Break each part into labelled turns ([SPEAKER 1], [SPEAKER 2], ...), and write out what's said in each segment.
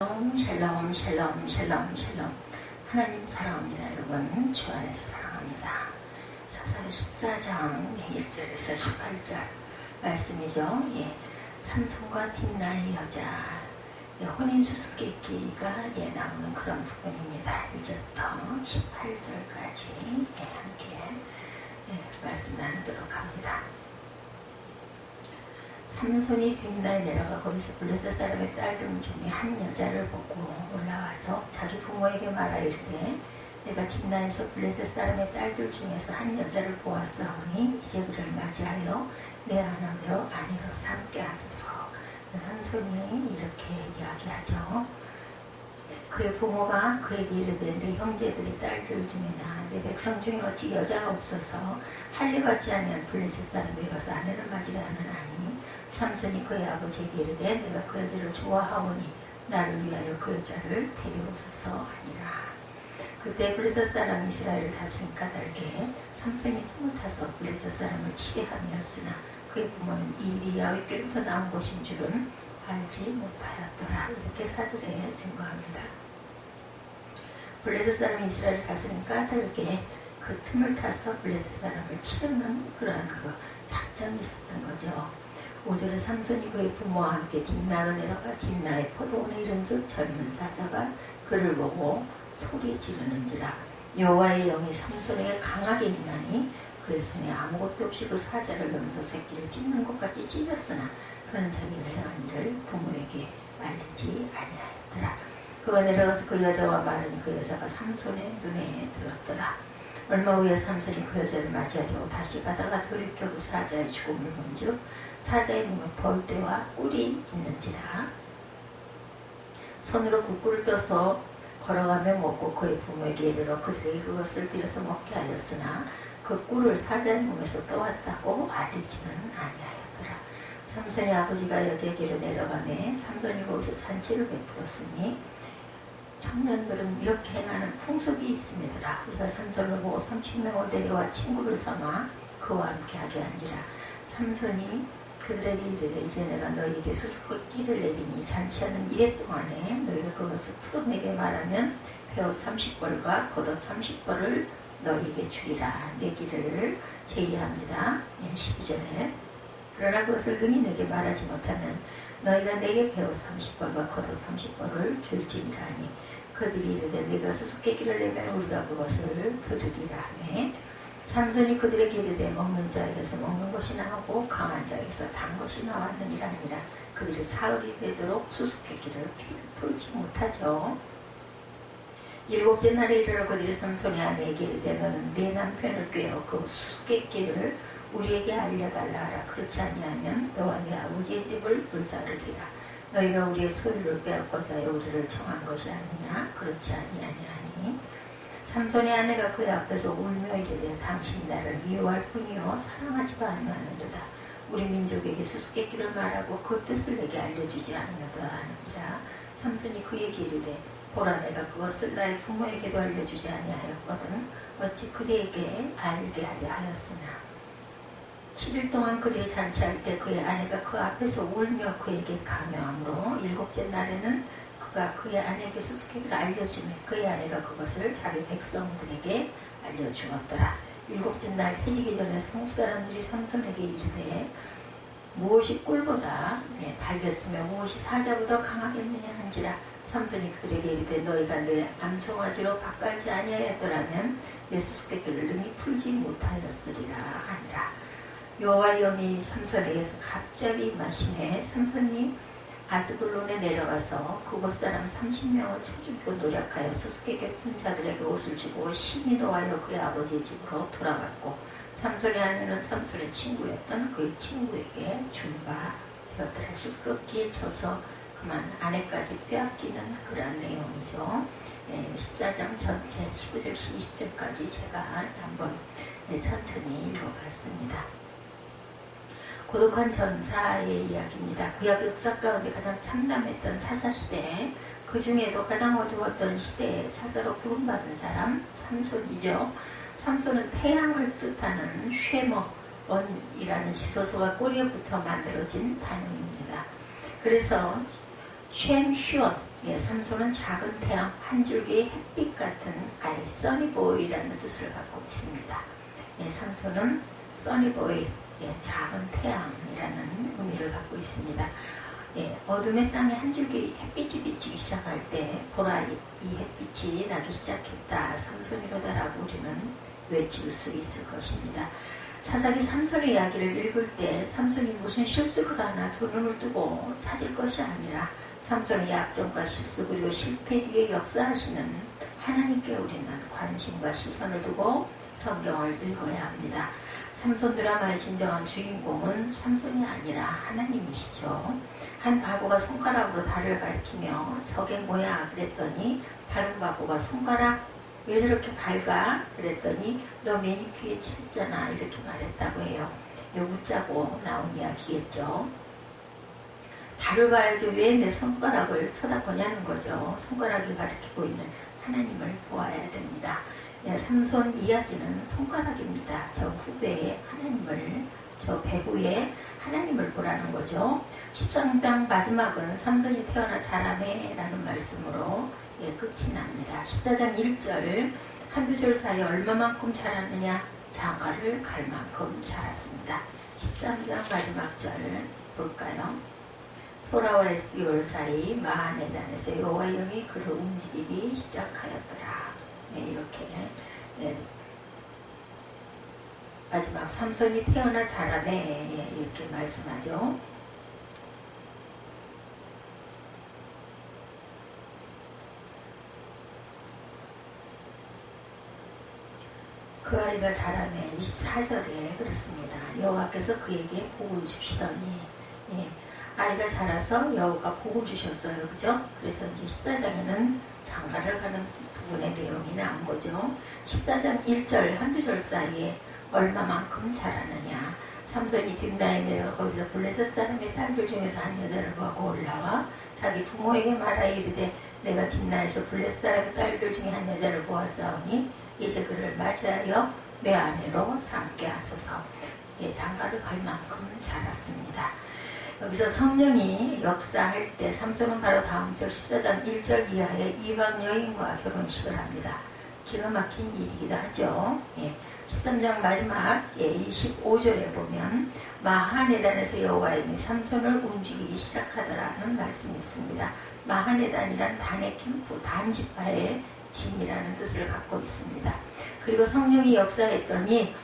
[SPEAKER 1] 샬롬 샬롬 샬롬 샬롬. 하나님 사랑합니다. 여러분 주 안에서 사랑합니다. 사사기 14장 1절에서 18절 말씀이죠. 삼손과 딥나의 여자 혼인 수수께끼가 나오는 그런 부분입니다. 1절부터 18절까지 함께 말씀 나누도록 합니다. 삼손이 딥나에 내려가 거기서 블레셋 사람의 딸들 중에 한 여자를 보고 올라와서 자기 부모에게 말하 이르되 내가 딥나에서 블레셋 사람의 딸들 중에서 한 여자를 보았사오니 이제 그를 맞이하여 내 아내로 삼게 하소서. 삼손이 이렇게 이야기하죠. 그의 부모가 그에게 이르되 내 형제들의 딸들 중에나 내 백성 중에 어찌 여자가 없어서 할례 받지 아니한 블레셋 사람에 가서 아내를 맞으려 하느냐니 삼손이 그의 아버지에게 이르되 내가 그 여자를 좋아하오니 나를 위하여 그 여자를 데려오소서 하니라. 그때 블레셋 사람 이스라엘을 다스린 까닭에 삼손이 틈을 타서 블레셋 사람을 치려함이었으나 그의 부모는 이 일이 야훼께로부터 나온 것인 줄은 알지 못하였더라. 이렇게 사절에 증거합니다. 블레셋 사람이 이스라엘을 다스린 까닭에 그 틈을 타서 블레셋 사람을 치려는 그러한 작전이 있었던 거죠. 5절에 삼손이 그의 부모와 함께 딥나로 내려가 딥나의 포도원에 이른즉 젊은 사자가 그를 보고 소리 지르는지라. 여호와의 영이 삼손에게 강하게 임하니 그의 손에 아무것도 없이 그 사자를 넘서 새끼를 찢는 것 같이 찢었으나 그는 자기가 행한 일을 부모에게 알리지 아니하였더라. 그가 내려가서 그 여자와 말하니 그 여자가 삼손의 눈에 들었더라. 얼마 후에 삼손이 그 여자를 맞이하려고 다시 가다가 돌이켜 그 사자의 죽음을 본즉 사자의 몸에 벌떼와 꿀이 있는지라. 손으로 그 꿀을 떠서 걸어가며 먹고 그의 부모에게 이르러 그들에게 그것을 들여서 먹게 하였으나 그 꿀을 사자의 몸에서 떠왔다고 알리지는 아니하였더라. 삼손의 아버지가 여자에게로 내려가매 삼손이 거기서 잔치를 베풀었으니 청년들은 이렇게 행하는 풍속이 있음이더라. 우리가 삼손을 보고 30명을 데려와 친구를 삼아 그와 함께 하게 한지라. 삼손이 그들에게 이르되 이제 내가 너희에게 수수께끼를 내리니 잔치하는 이래 동안에 너희가 그것을 풀어내게 말하면 벼 30벌과 겉옷 30벌을 너희에게 주리라. 내기를 제의합니다. 12절에 그러나 그것을 능히 내게 말하지 못하면 너희가 내게 벼 30벌과 겉옷 30벌을 줄지니라니. 그들이 이르되 내가 수수께끼를 내면 우리가 그것을 들으리라 하매 삼손이 그들에게 이르되 먹는 자에게서 먹는 것이 나오고 강한 자에게서 단 것이 나왔느니라 하니라. 그들이 사흘이 되도록 수수께끼를 풀지 못하죠. 7째 날에 이르러 그들이 삼손의 아내에게 이르되 너는 네 남편을 꾀어 그 수수께끼를 우리에게 알려달라 하라. 그렇지 아니하면 너와 네 아버지의 집을 불사르리라. 너희가 우리의 소유를 빼앗고자 하여 우리를 청한 것이 아니냐. 그렇지 아니하니 삼손의 아내가 그의 앞에서 울며 이르되 당신이 나를 미워할 뿐이요 사랑하지도 아니하는도다. 우리 민족에게 수수께끼를 말하고 그 뜻을 내게 알려주지 않으려도 하는지라. 삼손이 그에게 이르되 보라 내가 그것을 나의 부모에게도 알려주지 아니하였거든 어찌 그대에게 알게 하려 하였으나. 7일 동안 그들이 잔치할 때 그의 아내가 그 앞에서 울며 그에게 강요하므로 7째 날에는 그가 그의 아내에게 수수께끼를 알려주며 그의 아내가 그것을 자기 백성들에게 알려주었더라. 7째 날 해지기 전에 성읍 사람들이 삼손에게 이르되 무엇이 꿀보다 밝겠으며 무엇이 사자보다 강하겠느냐 한지라. 삼손이 그들에게 이르되 너희가 내 암송아지로 밭갈지 아니하였더라면 내 수수께끼를 능히 풀지 못하였으리라 하니라. 여호와의 영이 삼손에게서 갑자기 임하시매 삼손이 아스글론에 내려가서 그곳 사람 30명을 쳐죽이고 노력하여 수수께끼 푼 자들에게 옷을 주고 신이 더하여 그의 아버지 집으로 돌아갔고 삼손의 아내는 삼손의 친구였던 그의 친구에게 준 바 되었더라. 수수께끼에 져서 그만 아내까지 빼앗기는 그런 내용이죠. 14장 전체 19절 20절까지 제가 한번 천천히 읽어봤습니다. 고독한 전사의 이야기입니다. 구약 역사 가운데 가장 참담했던 사사시대, 그 중에도 가장 어두웠던 시대에 사사로 부름받은 사람 삼손이죠. 삼손은 태양을 뜻하는 쉐머원이라는 시소소가 꼬리에부터 만들어진 단어입니다. 그래서 쉔, 슈원 예, 삼손은 작은 태양, 한 줄기의 햇빛 같은 아이 써니보이라는 뜻을 갖고 있습니다. 예, 삼손은 써니보이, 예, 작은 태양이라는 의미를 갖고 있습니다. 예, 어둠의 땅에 한 줄기 햇빛이 비치기 시작할 때 보라, 이 햇빛이 나기 시작했다, 삼손이로다라고 우리는 외칠 수 있을 것입니다. 사사기 삼손의 이야기를 읽을 때 삼손이 무슨 실수를 하나 두 눈을 뜨고 찾을 것이 아니라 삼손의 약점과 실수 그리고 실패 뒤에 역사하시는 하나님께 우리는 관심과 시선을 두고 성경을 읽어야 합니다. 삼손 드라마의 진정한 주인공은 삼손이 아니라 하나님이시죠. 한 바보가 손가락으로 달을 가리키며 저게 뭐야 그랬더니 다른 바보가 손가락 왜 저렇게 밝아? 그랬더니 너 매니큐어에 칠했잖아 이렇게 말했다고 해요. 웃자고 나온 이야기겠죠. 달을 봐야지 왜 내 손가락을 쳐다보냐는 거죠. 손가락이 가리키고 있는 하나님을 보아야 됩니다. 삼손 이야기는 손가락입니다. 저 후배의 하나님을, 저 배후의 하나님을 보라는 거죠. 13장 마지막은 삼손이 태어나 자라매 라는 말씀으로 끝이 납니다. 14장 1절 한두 절 사이에 얼마만큼 자랐느냐? 장가를 갈 만큼 자랐습니다. 13장 마지막 절 볼까요? 소라와 에스디올 사이 마하네단에서 여호와의 영이 그를 움직이기 시작하였더라. 이렇게 마지막 삼손이 태어나 자라매 이렇게 말씀하죠. 그 아이가 자라매 24절에 그렇습니다. 여호와께서 그에게 복을 주시더니 아이가 자라서 여호와가 복을 주셨어요. 그죠? 그래서 이제 14장에는 장가를 가는 부분의 내용이 나온 거죠. 14장 1절 한두 절 사이에 얼마만큼 자라느냐. 삼손이 딥나에 내려 거기서 블레셋 사람의 딸들 중에서 한 여자를 보고 올라와 자기 부모에게 말하여 이르되 내가 딥나에서 블레셋 사람의 딸들 중에 한 여자를 보았사오니 이제 그를 맞이하여 내 아내로 삼게 하소서. 장가를 갈 만큼 자랐습니다. 여기서 성령이 역사할 때 삼손은 바로 다음 절 14장 1절 이하에 이방 여인과 결혼식을 합니다. 기가 막힌 일이기도 하죠. 13장 마지막 25절에 보면 마하네단에서 여호와의 영이 삼손을 움직이기 시작하더라는 말씀이 있습니다. 마하네단이란 단의 캠프, 단지파의 진이라는 뜻을 갖고 있습니다. 그리고 성령이 역사했더니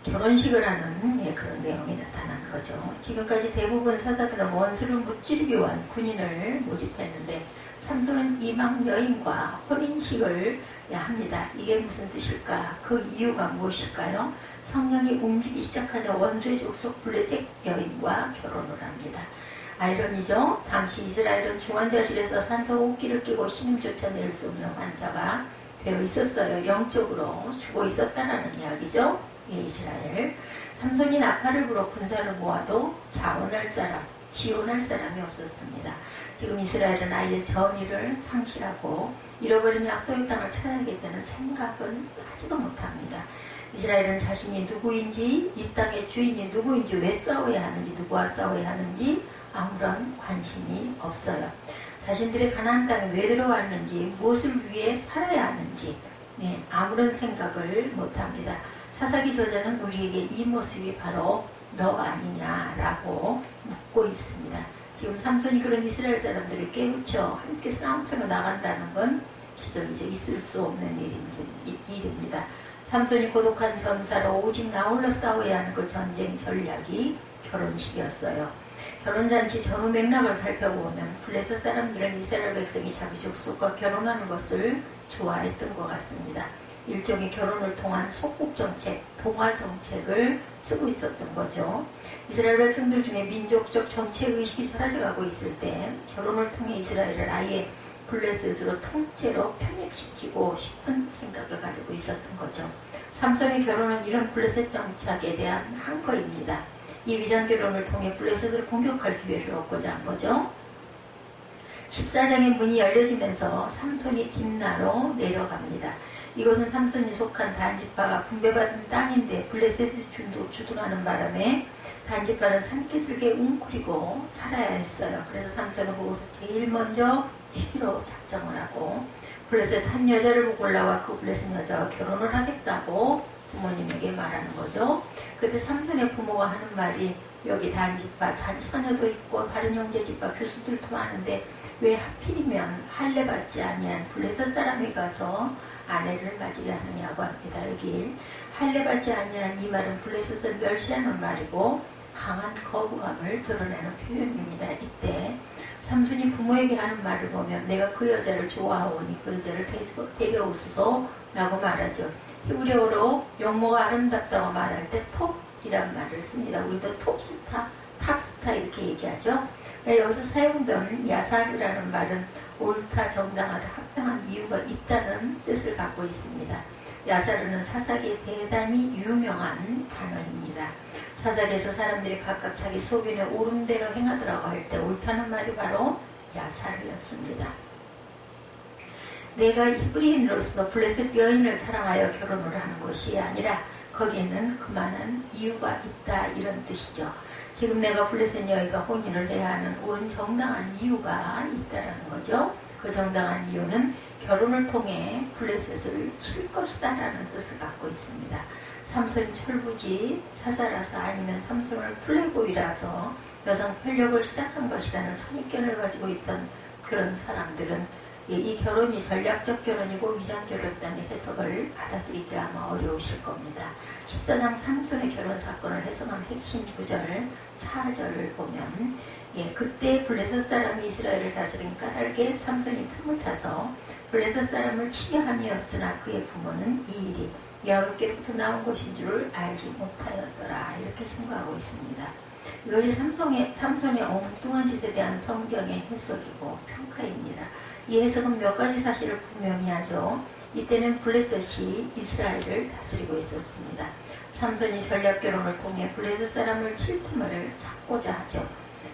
[SPEAKER 1] 결혼식을 하는 그런 내용이 나타나는 거죠. 지금까지 대부분 사사들은 원수를 무찌르기 위한 군인을 모집했는데 삼손은 이방 여인과 혼인식을 합니다. 이게 무슨 뜻일까? 그 이유가 무엇일까요? 성령이 움직이기 시작하자 원수의 족속 블레셋 여인과 결혼을 합니다. 아이러니죠. 당시 이스라엘은 중환자실에서 산소 호흡기를 끼고 신음조차 낼 수 없는 환자가 되어 있었어요. 영적으로 죽어 있었다는 이야기죠. 이스라엘. 삼손이 나팔을 불어 군사를 모아도 자원할 사람, 지원할 사람이 없었습니다. 지금 이스라엘은 아예 전의를 상실하고 잃어버린 약속의 땅을 찾아야겠다는 생각은 하지도 못합니다. 이스라엘은 자신이 누구인지, 이 땅의 주인이 누구인지, 왜 싸워야 하는지, 누구와 싸워야 하는지 아무런 관심이 없어요. 자신들의 가나안 땅에 왜 들어왔는지, 무엇을 위해 살아야 하는지 아무런 생각을 못합니다. 사사기 저자는 우리에게 이 모습이 바로 너 아니냐라고 묻고 있습니다. 지금 삼손이 그런 이스라엘 사람들을 깨우쳐 함께 싸움터로 나간다는 건 기적이죠. 있을 수 없는 일입니다. 삼손이 고독한 전사로 오직 나홀로 싸워야 하는 그 전쟁 전략이 결혼식이었어요. 결혼잔치 전후 맥락을 살펴보면 블레셋 사람들은 이스라엘 백성이 자기 족속과 결혼하는 것을 좋아했던 것 같습니다. 일종의 결혼을 통한 속국정책, 동화정책을 쓰고 있었던 거죠. 이스라엘 백성들 중에 민족적 정체의식이 사라져가고 있을 때 결혼을 통해 이스라엘을 아예 블레셋으로 통째로 편입시키고 싶은 생각을 가지고 있었던 거죠. 삼손의 결혼은 이런 블레셋 정착에 대한 한거입니다. 이 위장결혼을 통해 블레셋을 공격할 기회를 얻고자 한 거죠. 14장의 문이 열려지면서 삼손이 딥나로 내려갑니다. 이것은 삼손이 속한 단지파가 분배받은 땅인데 블레셋이 주둔하는 바람에 단지파는 산기슭에 웅크리고 살아야 했어요. 그래서 삼손은 그곳을 제일 먼저 치기로 작정을 하고 블레셋 한 여자를 보고 올라와 그 블레셋 여자와 결혼을 하겠다고 부모님에게 말하는 거죠. 그때 삼손의 부모가 하는 말이 여기 단지파 자녀도 있고 다른 형제집파 교수들도 많은데 왜 하필이면 할례 받지 아니한 블레셋 사람이 가서 아내를 맞으려 하느냐고 합니다. 여기 할례 받지 아니한 이 말은 블레셋을 멸시하는 말이고 강한 거부감을 드러내는 표현입니다. 이때 삼손이 부모에게 하는 말을 보면 내가 그 여자를 좋아하오니 그 여자를 데려오소서 라고 말하죠. 히브리어로 용모가 아름답다고 말할 때 톱이란 말을 씁니다. 우리도 톱스타, 탑스타 이렇게 얘기하죠. 여기서 사용된 야사르라는 말은 옳다, 정당하다, 합당한 이유가 있다는 뜻을 갖고 있습니다. 야사르는 사사기에 대단히 유명한 단어입니다. 사사기에서 사람들이 각각 자기 소견에 옳은 대로 행하더라고 할 때 옳다는 말이 바로 야사르였습니다. 내가 히브리인으로서 블레셋 여인을 사랑하여 결혼을 하는 것이 아니라 거기에는 그만한 이유가 있다 이런 뜻이죠. 지금 내가 블레셋 여인과 혼인을 해야 하는 옳은 정당한 이유가 있다라는 거죠. 그 정당한 이유는 결혼을 통해 블레셋을 칠 것이다 라는 뜻을 갖고 있습니다. 삼손이 철부지 사사라서 아니면 삼손을 플레이보이라서 여성 편력을 시작한 것이라는 선입견을 가지고 있던 그런 사람들은 이 결혼이 전략적 결혼이고 위장 결혼이라는 해석을 받아들이기 아마 어려우실 겁니다. 14장 삼손의 결혼 사건을 해석한 핵심 구절 4절을 보면 그때 블레셋 사람이 이스라엘을 다스린 까닭에 삼손이 틈을 타서 블레셋 사람을 치려 함이었으나 그의 부모는 이 일이 여호와께로부터 나온 것인 줄을 알지 못하였더라 이렇게 신고하고 있습니다. 이것이 삼손의 엉뚱한 짓에 대한 성경의 해석이고 평가입니다. 이 해석은 몇 가지 사실을 분명히 하죠. 이때는 블레셋이 이스라엘을 다스리고 있었습니다. 삼손이 전략 결혼을 통해 블레셋 사람을 칠 틈을 찾고자 하죠.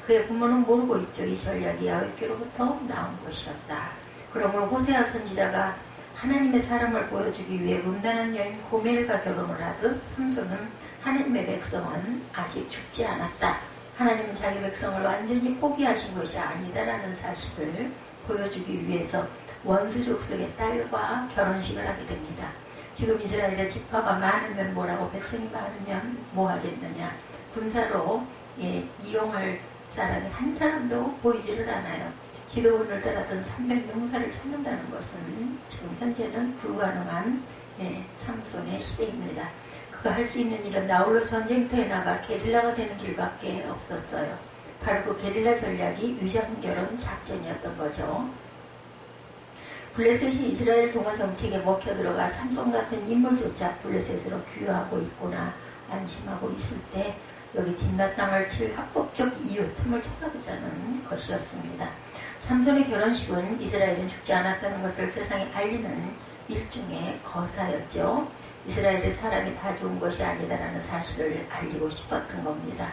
[SPEAKER 1] 그의 부모는 모르고 있죠. 이 전략이 야훼께로부터 나온 것이었다. 그러므로 호세아 선지자가 하나님의 사람을 보여주기 위해 문단한 여인 고멜과 결혼을 하듯 삼손은 하나님의 백성은 아직 죽지 않았다. 하나님은 자기 백성을 완전히 포기하신 것이 아니다라는 사실을 보여주기 위해서 원수 족속의 딸과 결혼식을 하게 됩니다. 지금 이스라엘의 지파가 많으면 뭐라고 백성이 많으면 뭐 하겠느냐. 군사로 이용할 사람이 한 사람도 보이지를 않아요. 기드온을 따랐던 300용사를 찾는다는 것은 지금 현재는 불가능한 삼손의 시대입니다. 그가 할 수 있는 일은 나홀로 전쟁터에 나가 게릴라가 되는 길밖에 없었어요. 바로 그 게릴라 전략이 위장결혼 작전이었던 거죠. 블레셋이 이스라엘 동화 정책에 먹혀들어가 삼손 같은 인물조차 블레셋으로 귀화하고 있구나 안심하고 있을 때 여기 딘나 땅을 칠 합법적 이유 틈을 찾아보자는 것이었습니다. 삼손의 결혼식은 이스라엘은 죽지 않았다는 것을 세상에 알리는 일종의 거사였죠. 이스라엘의 사람이 다 좋은 것이 아니다라는 사실을 알리고 싶었던 겁니다.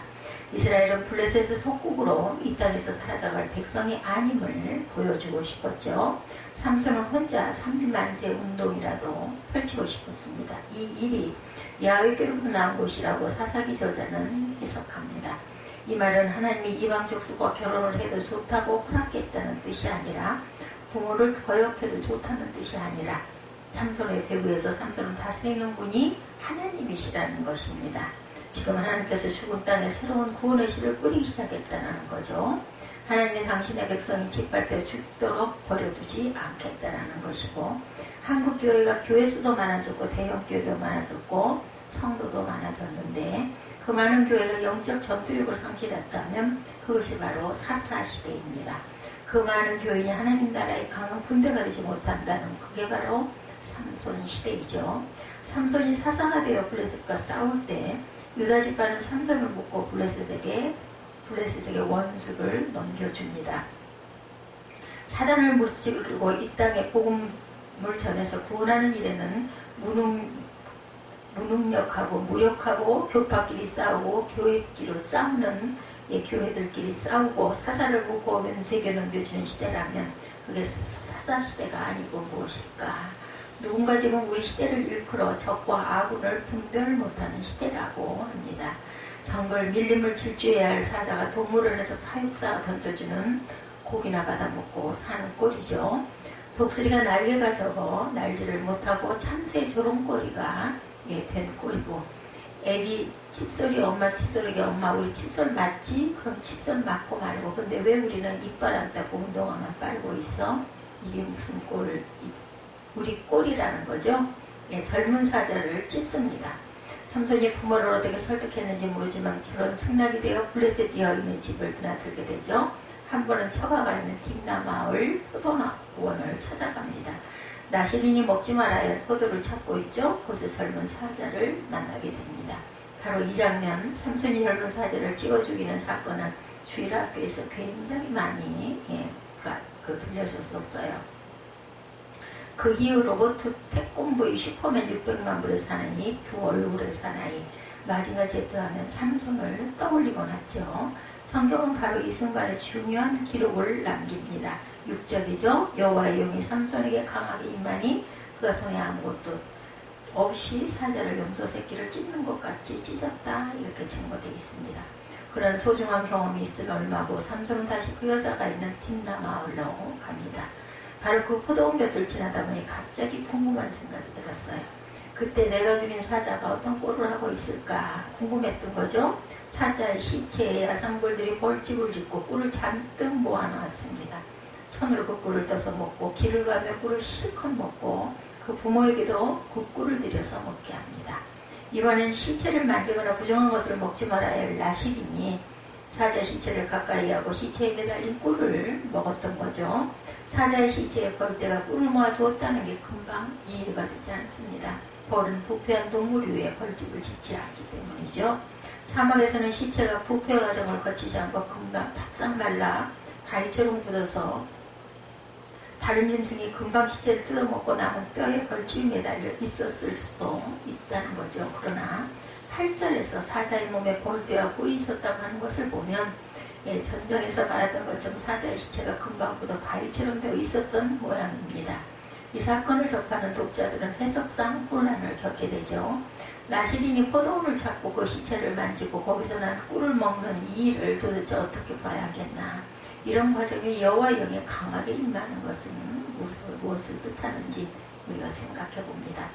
[SPEAKER 1] 이스라엘은 블레셋의 속국으로 이 땅에서 사라져갈 백성이 아님을 보여주고 싶었죠. 삼손은 혼자 3일만세 운동이라도 펼치고 싶었습니다. 이 일이 야훼께로부터 나온 것이라고 사사기 저자는 해석합니다. 이 말은 하나님이 이방 족속과 결혼을 해도 좋다고 허락했다는 뜻이 아니라 부모를 거역해도 좋다는 뜻이 아니라 삼손의 배후에서 삼손을 다스리는 분이 하나님이시라는 것입니다. 지금 하나님께서 죽은 땅에 새로운 구원의 씨를 뿌리기 시작했다는 거죠. 하나님의 당신의 백성이 짓밟혀 죽도록 버려두지 않겠다는 것이고 한국 교회가 교회 수도 많아졌고 대형 교회도 많아졌고 성도도 많아졌는데 그 많은 교회가 영적 전투력을 상실했다면 그것이 바로 사사시대입니다. 그 많은 교인이 하나님 나라의 강한 군대가 되지 못한다는 그게 바로 삼손 시대이죠. 삼손이 사사가 되어 블레셋과 싸울 때 유다 지파는 삼손을 묶고 블레셋에게 원수를 넘겨줍니다. 사단을 무찌르고 이 땅에 복음을 전해서 구원하는 일에는 무능력하고 무력하고 교파끼리 싸우고 교회끼리 싸우는 교회들끼리 싸우고 사사를 묶고 원수에게 넘겨주는 시대라면 그게 사사시대가 아니고 무엇일까. 누군가 지금 우리 시대를 일컬어 적과 아군을 분별 못하는 시대라고 합니다. 정글 밀림을 질주해야 할 사자가 동물원에서 사육사가 던져주는 고기나 받아먹고 사는 꼴이죠. 독수리가 날개가 적어 날지를 못하고 참새 조롱거리가 된 꼴이고, 애기 칫솔이 엄마 칫솔에게 엄마 우리 칫솔 맞지? 그럼 칫솔 맞고 말고, 근데 왜 우리는 이빨 안 닦고 운동화만 빨고 있어? 이게 무슨 꼴, 우리 꼴이라는 거죠. 젊은 사자를 찢습니다. 삼손이 부모를 어떻게 설득했는지 모르지만 결혼 승낙이 되어 블레셋에 되어 있는 집을 드나들게 되죠. 한 번은 처가가 있는 딥나 마을 포도원을 찾아갑니다. 나시린이 먹지 말아야 할 포도를 찾고 있죠. 거기서 젊은 사자를 만나게 됩니다. 바로 이 장면, 삼손이 젊은 사자를 찍어 죽이는 사건은 주일학교에서 굉장히 많이 들려줬었어요. 그 이후 로버트 태권브의 슈퍼맨 600만 불에 사나이, 두 얼굴의 사나이, 마징가 제트하면 삼손을 떠올리곤 하죠. 성경은 바로 이 순간에 중요한 기록을 남깁니다. 6절이죠. 여호와의 영이 삼손에게 강하게 임하니 그가 손에 아무것도 없이 사자를 염소 새끼를 찢는 것 같이 찢었다. 이렇게 증거되어 있습니다. 그런 소중한 경험이 있을 얼마고 삼손은 다시 그 여자가 있는 틴나 마을로 갑니다. 바로 그 포도원 곁을 지나다 보니 갑자기 궁금한 생각이 들었어요. 그때 내가 죽인 사자가 어떤 꼴을 하고 있을까 궁금했던 거죠. 사자의 시체에 야상벌들이 벌집을 짓고 꿀을 잔뜩 모아놨습니다. 손으로 그 꿀을 떠서 먹고 길을 가며 꿀을 실컷 먹고 그 부모에게도 그 꿀을 들여서 먹게 합니다. 이번엔 시체를 만지거나 부정한 것을 먹지 말아야 할 나시린이 사자 시체를 가까이 하고 시체에 매달린 꿀을 먹었던 거죠. 사자의 시체에 벌떼가 꿀을 모아 두었다는 게 금방 이해가 되지 않습니다. 벌은 부패한 동물 위에 벌집을 짓지 않기 때문이죠. 사막에서는 시체가 부패 과정을 거치지 않고 금방 바싹 말라 바위처럼 굳어서 다른 짐승이 금방 시체를 뜯어먹고 남은 뼈에 벌집이 매달려 있었을 수도 있다는 거죠. 그러나 8절에서 사자의 몸에 벌떼와 꿀이 있었다고 하는 것을 보면 전쟁에서 말했던 것처럼 사자의 시체가 금방 굳어 바위처럼 되어 있었던 모양입니다. 이 사건을 접하는 독자들은 해석상 혼란을 겪게 되죠. 나시린이 포도원을 찾고 그 시체를 만지고 거기서 난 꿀을 먹는 이 일을 도대체 어떻게 봐야겠나. 이런 과정에 여호와의 영이 강하게 임하는 것은 무엇을 뜻하는지 우리가 생각해 봅니다.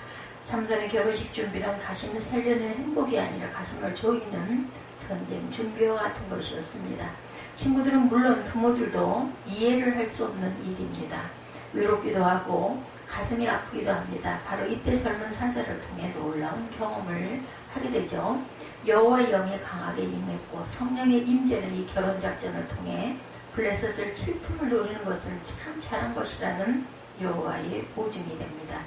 [SPEAKER 1] 삼손의 결혼식 준비는 가슴을 살려는 행복이 아니라 가슴을 조이는 전쟁 준비와 같은 것이었습니다. 친구들은 물론 부모들도 이해를 할 수 없는 일입니다. 외롭기도 하고 가슴이 아프기도 합니다. 바로 이때 젊은 사자를 통해 놀라운 경험을 하게 되죠. 여호와의 영이 강하게 임했고 성령의 임재는 이 결혼 작전을 통해 블레셋을 칠 틈을 노리는 것을 참 잘한 것이라는 여호와의 보증이 됩니다.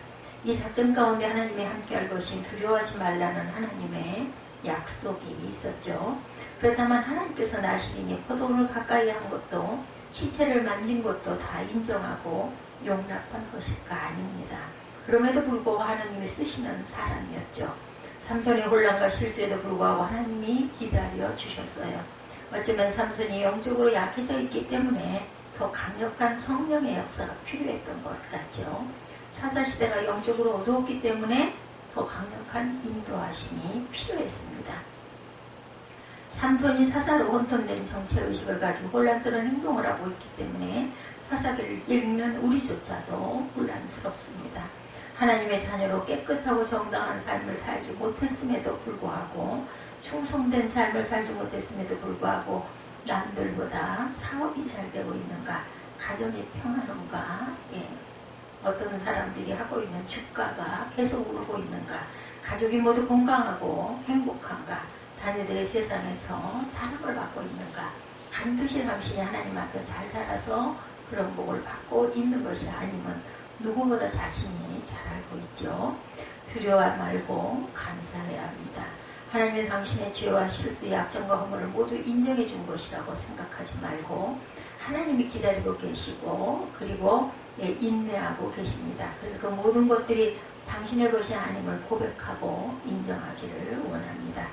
[SPEAKER 1] 이 작전 가운데 하나님이 함께할 것이 두려워하지 말라는 하나님의 약속이 있었죠. 그렇다면 하나님께서 나시린이 포도원을 가까이 한 것도 시체를 만진 것도 다 인정하고 용납한 것일까? 아닙니다. 그럼에도 불구하고 하나님이 쓰시는 사람이었죠. 삼손의 혼란과 실수에도 불구하고 하나님이 기다려 주셨어요. 어쩌면 삼손이 영적으로 약해져 있기 때문에 더 강력한 성령의 역사가 필요했던 것 같죠. 사사시대가 영적으로 어두웠기 때문에 더 강력한 인도하심이 필요했습니다. 삼손이 사사로 혼돈된 정체의식을 가지고 혼란스러운 행동을 하고 있기 때문에 사사기를 읽는 우리조차도 혼란스럽습니다. 하나님의 자녀로 깨끗하고 정당한 삶을 살지 못했음에도 불구하고 충성된 삶을 살지 못했음에도 불구하고 남들보다 사업이 잘 되고 있는가, 가정이 평안한가, 어떤 사람들이 하고 있는 주가가 계속 오르고 있는가, 가족이 모두 건강하고 행복한가, 자녀들의 세상에서 사랑을 받고 있는가, 반드시 당신이 하나님 앞에 잘 살아서 그런 복을 받고 있는 것이 아니면 누구보다 자신이 잘 알고 있죠. 두려워 말고 감사해야 합니다. 하나님은 당신의 죄와 실수, 약점과 허물을 모두 인정해 준 것이라고 생각하지 말고 하나님이 기다리고 계시고 그리고 인내하고 계십니다. 그래서 그 모든 것들이 당신의 것이 아님을 고백하고 인정하기를 원합니다.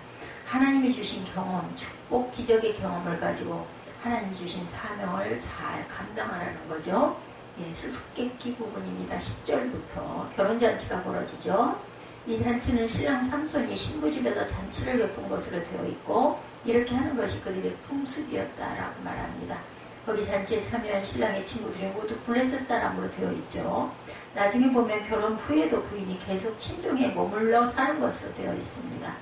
[SPEAKER 1] 하나님이 주신 경험, 축복, 기적의 경험을 가지고 하나님 주신 사명을 잘 감당하라는 거죠. 수수께끼 부분입니다. 10절부터 결혼잔치가 벌어지죠. 이 잔치는 신랑 삼손이 신부집에서 잔치를 베푼 것으로 되어 있고 이렇게 하는 것이 그들의 풍습이었다라고 말합니다. 거기 잔치에 참여한 신랑의 친구들이 모두 블레셋 사람으로 되어 있죠. 나중에 보면 결혼 후에도 부인이 계속 친정에 머물러 사는 것으로 되어 있습니다.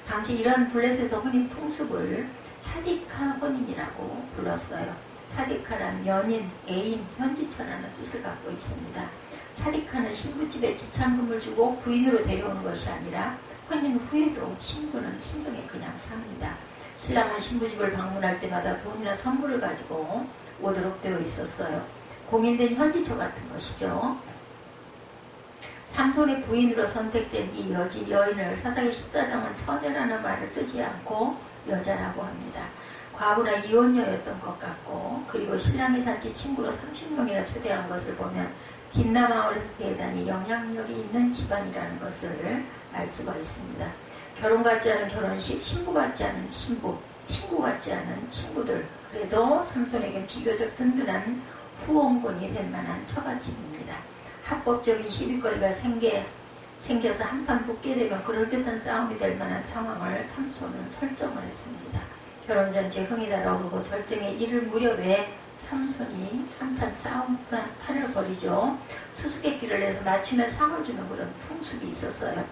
[SPEAKER 1] 당시 이러한 블레셋의 혼인 풍습을 차디카 혼인이라고 불렀어요. 차디카란 연인, 애인, 현지처라는 뜻을 갖고 있습니다. 차디카는 신부집에 지참금을 주고 부인으로 데려오는 것이 아니라 혼인 후에도 신부는 친정에 그냥 삽니다. 신랑은 신부집을 방문할 때마다 돈이나 선물을 가지고 오도록 되어 있었어요. 공인된 현지처 같은 것이죠. 삼손의 부인으로 선택된 이 여인을 사사기 14장은 처녀라는 말을 쓰지 않고 여자라고 합니다. 과부나 이혼녀였던 것 같고, 그리고 신랑의 잔치 친구로 30명이나 초대한 것을 보면 딥나마을에서 대단히 영향력이 있는 집안이라는 것을 알 수가 있습니다. 결혼 같지 않은 결혼식, 신부 같지 않은 신부, 친구 같지 않은 친구들, 그래도 삼손에겐 비교적 든든한 후원군이 될 만한 처갓집입니다. 합법적인 시비거리가 생겨서 한판 붙게 되면 그럴듯한 싸움이 될 만한 상황을 삼손은 설정을 했습니다. 결혼잔치에 흥이 달아오르고 절정에 이를 무렵에 삼손이 한판 판을 벌이죠. 수수께끼를 내서 맞추면 상을 주는 그런 풍습이 있었어요.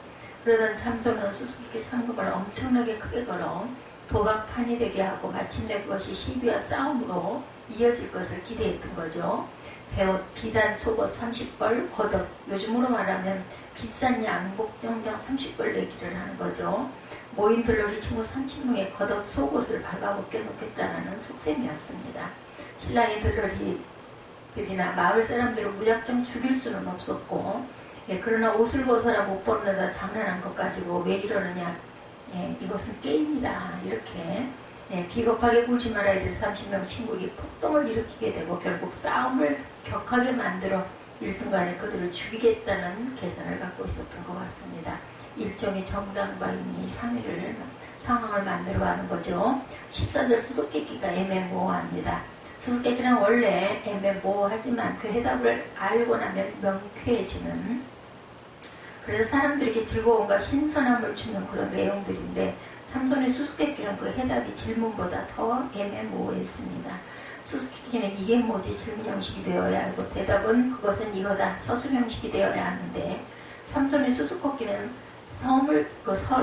[SPEAKER 1] 그러던 삼손은 수수께끼 상금을 엄청나게 크게 걸어 도박판이 되게 하고 마침내 그것이 시비와 싸움으로 이어질 것을 기대했던 거죠. 배옷, 비단, 속옷 30벌, 겉옷, 요즘으로 말하면 비싼 양복 정장 30벌 내기를 하는 거죠. 모인 들러리 친구 30명의 겉옷, 속옷을 발가벗겨 놓겠다는 속셈이었습니다. 신랑의 들러리들이나 마을 사람들을 무작정 죽일 수는 없었고, 그러나 옷을 벗어라 못 벗는다 장난한 것 가지고 왜 이러느냐, 이것은 게임이다, 이렇게 비겁하게 굴지 말아야 돼서 30명 친구들이 폭동을 일으키게 되고 결국 싸움을 격하게 만들어 일순간에 그들을 죽이겠다는 계산을 갖고 있었던 것 같습니다. 일종의 정당방위 상황을 만들어가는 거죠. 14절 수수께끼가 애매모호합니다. 수수께끼는 원래 애매모호하지만 그 해답을 알고 나면 명쾌해지는, 그래서 사람들에게 즐거움과 신선함을 주는 그런 내용들인데 삼손의 수수께끼는 그 해답이 질문보다 더 애매모호했습니다. 수수께끼는 이게 뭐지 질문 형식이 되어야 하고 대답은 그것은 이거다 서술 형식이 되어야 하는데 삼손의 수수께끼는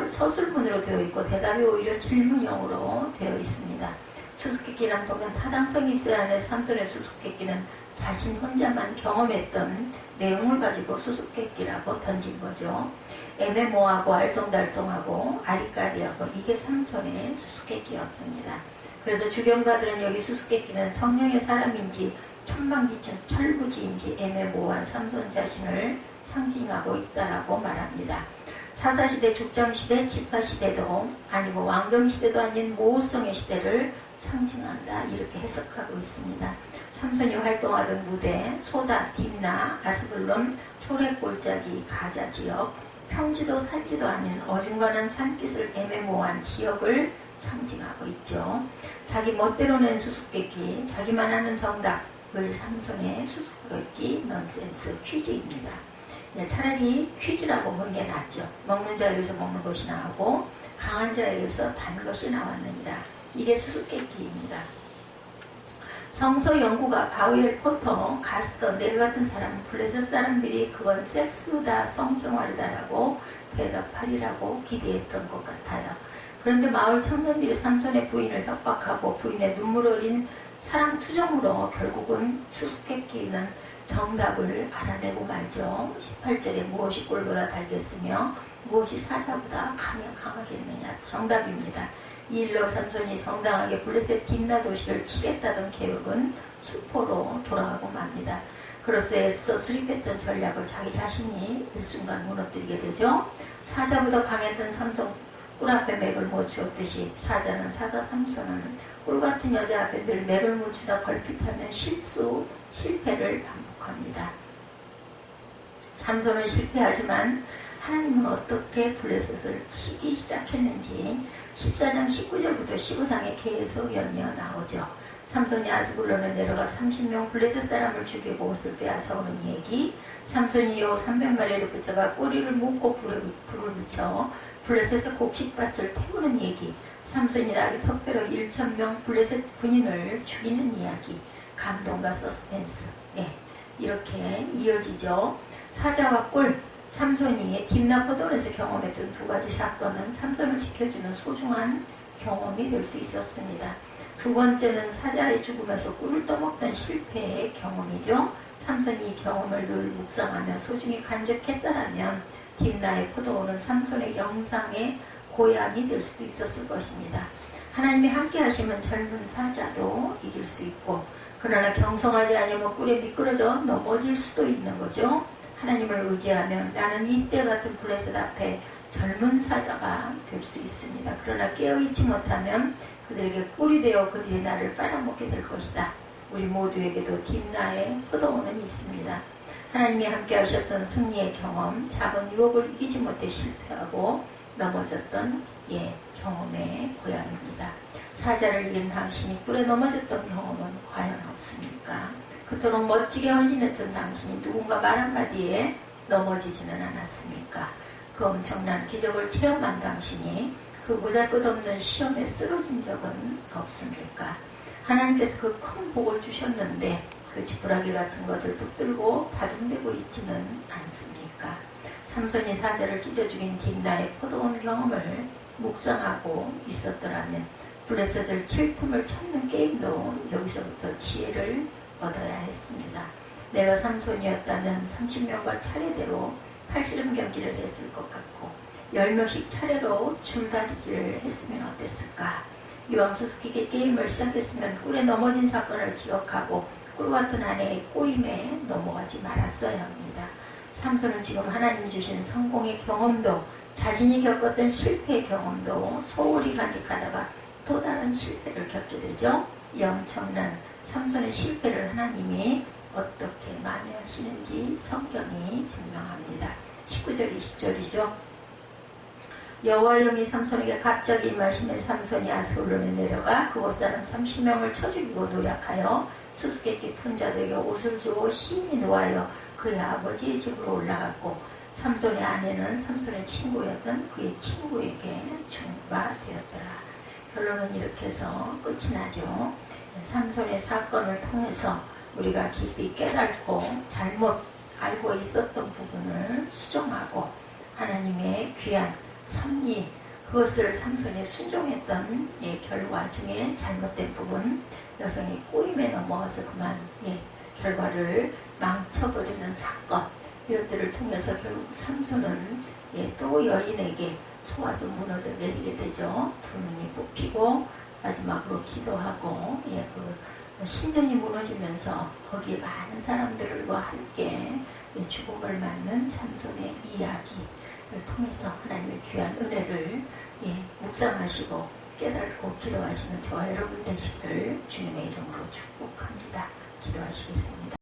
[SPEAKER 1] 서술문으로 되어 있고 대답이 오히려 질문형으로 되어 있습니다. 수수께끼는 보면 타당성이 있어야 하는 삼손의 수수께끼는 자신 혼자만 경험했던 내용을 가지고 수수께끼라고 던진 거죠. 애매모호하고 알쏭달쏭하고 아리까리하고 이게 삼손의 수수께끼였습니다. 그래서 주경가들은 여기 수수께끼는 성령의 사람인지 천방지축 철부지인지 애매모호한 삼손 자신을 상징하고 있다라고 말합니다. 사사시대, 족장시대, 지파시대도 아니고 왕정시대도 아닌 모호성의 시대를 상징한다, 이렇게 해석하고 있습니다. 삼손이 활동하던 무대, 소다, 딥나, 아스불론, 소래골짜기, 가자 지역, 평지도 산지도 아닌 어중간한 산깃을 애매모호한 지역을 상징하고 있죠. 자기 멋대로 낸 수수께끼, 자기만 하는 정답, 그것이 삼손의 수수께끼 넌센스 퀴즈입니다. 차라리 퀴즈라고 보는 게 낫죠. 먹는 자에게서 먹는 것이 나오고 강한 자에게서 단 것이 나왔느니라. 이게 수수께끼입니다. 성서 연구가 바우엘 포터, 가스터, 네일 같은 사람은 블레셋 사람들이 그건 섹스다, 성생활이다라고 대답하리라고 기대했던 것 같아요. 그런데 마을 청년들이 삼손의 부인을 협박하고 부인의 눈물 어린 사랑 투정으로 결국은 수수께끼는 정답을 알아내고 말죠. 18절에 무엇이 꿀보다 달겠으며 무엇이 사자보다 강하겠느냐. 정답입니다. 이 일로 삼손이 정당하게 블레셋 딥나 도시를 치겠다던 계획은 수포로 돌아가고 맙니다. 그로써 애써 수립했던 전략을 자기 자신이 일순간 무너뜨리게 되죠. 사자보다 강했던 삼손 꿀 앞에 맥을 못 주었듯이 사자는 사자 삼손은 꿀 같은 여자 앞에 늘 맥을 못 주다 걸핏하면 실패를 반복합니다. 삼손은 실패하지만 하나님은 어떻게 블레셋을 치기 시작했는지 14장 19절부터 15장에 계속 연이어 나오죠. 삼손이 아스불론에 내려가 30명 블레셋 사람을 죽이고 옷을 빼앗아오는 얘기. 삼손이 요 300마리를 붙여가 꼬리를 묶고 불을 붙여 블레셋의 곡식밭을 태우는 얘기. 삼손이 나기 턱배로 1,000명 블레셋 군인을 죽이는 이야기. 감동과 서스펜스. 네, 이렇게 이어지죠. 사자와 꿀. 삼손이 딥나 포도원에서 경험했던 두 가지 사건은 삼손을 지켜주는 소중한 경험이 될 수 있었습니다. 두 번째는 사자의 죽음에서 꿀을 떠먹던 실패의 경험이죠. 삼손이 이 경험을 늘 묵상하며 소중히 간직했다라면 딥나의 포도원은 삼손의 영상의 고향이 될 수도 있었을 것입니다. 하나님이 함께 하시면 젊은 사자도 이길 수 있고, 그러나 경성하지 않으면 꿀에 미끄러져 넘어질 수도 있는 거죠. 하나님을 의지하면 나는 이때 같은 블레셋 앞에 젊은 사자가 될 수 있습니다. 그러나 깨어있지 못하면 그들에게 꿀이 되어 그들이 나를 빨아먹게 될 것이다. 우리 모두에게도 딥나의 포도원은 있습니다. 하나님이 함께 하셨던 승리의 경험, 작은 유혹을 이기지 못해 실패하고 넘어졌던 경험의 고향입니다. 사자를 이긴 당신이 꿀에 넘어졌던 경험은 과연 없습니까? 그토록 멋지게 헌신했던 당신이 누군가 말 한마디에 넘어지지는 않았습니까? 그 엄청난 기적을 체험한 당신이 그 보잘것없는 시험에 쓰러진 적은 없습니까? 하나님께서 그 큰 복을 주셨는데 그 지푸라기 같은 것을 붙들고 바둥대고 있지는 않습니까? 삼손이 사자를 찢어 죽인 딥나의 포도원 경험을 묵상하고 있었더라면 블레셋을 칠 틈을 찾는 게임도 여기서부터 지혜를 얻어야 했습니다. 내가 삼손이었다면 30명과 차례대로 팔씨름 경기를 했을 것 같고 10명씩 차례로 줄다리기를 했으면 어땠을까? 이왕 수수께끼 게임을 시작했으면 꿀에 넘어진 사건을 기억하고 꿀같은 아내의 꼬임에 넘어가지 말았어야 합니다. 삼손은 지금 하나님 주신 성공의 경험도 자신이 겪었던 실패의 경험도 소홀히 간직하다가 또 다른 실패를 겪게 되죠. 이 엄청난 삼손의 실패를 하나님이 어떻게 만회하시는지 성경이 증명합니다. 19절 20절이죠. 여호와의 영이 삼손에게 갑자기 임하시매 삼손이 아스불론에 내려가 그곳 사람 30명을 쳐 죽이고 노략하여 수수께끼 푼 자들에게 옷을 주고 심히 노하여 그의 아버지의 집으로 올라갔고 삼손의 아내는 삼손의 친구였던 그의 친구에게 중바되었더라. 결론은 이렇게 해서 끝이 나죠. 삼손의 사건을 통해서 우리가 깊이 깨닫고 잘못 알고 있었던 부분을 수정하고 하나님의 귀한 섭리, 그것을 삼손이 순종했던 결과 중에 잘못된 부분, 여성이 꼬임에 넘어가서 그만 결과를 망쳐버리는 사건, 이것들을 통해서 결국 삼손은 또 여인에게 속아서 무너져 내리게 되죠. 두 눈이 뽑히고 마지막으로 기도하고 그 신전이 무너지면서 거기에 많은 사람들과 함께 죽음을 맞는 삼손의 이야기를 통해서 하나님의 귀한 은혜를 묵상하시고 깨닫고 기도하시는 저와 여러분 되시기를 주님의 이름으로 축복합니다. 기도하시겠습니다.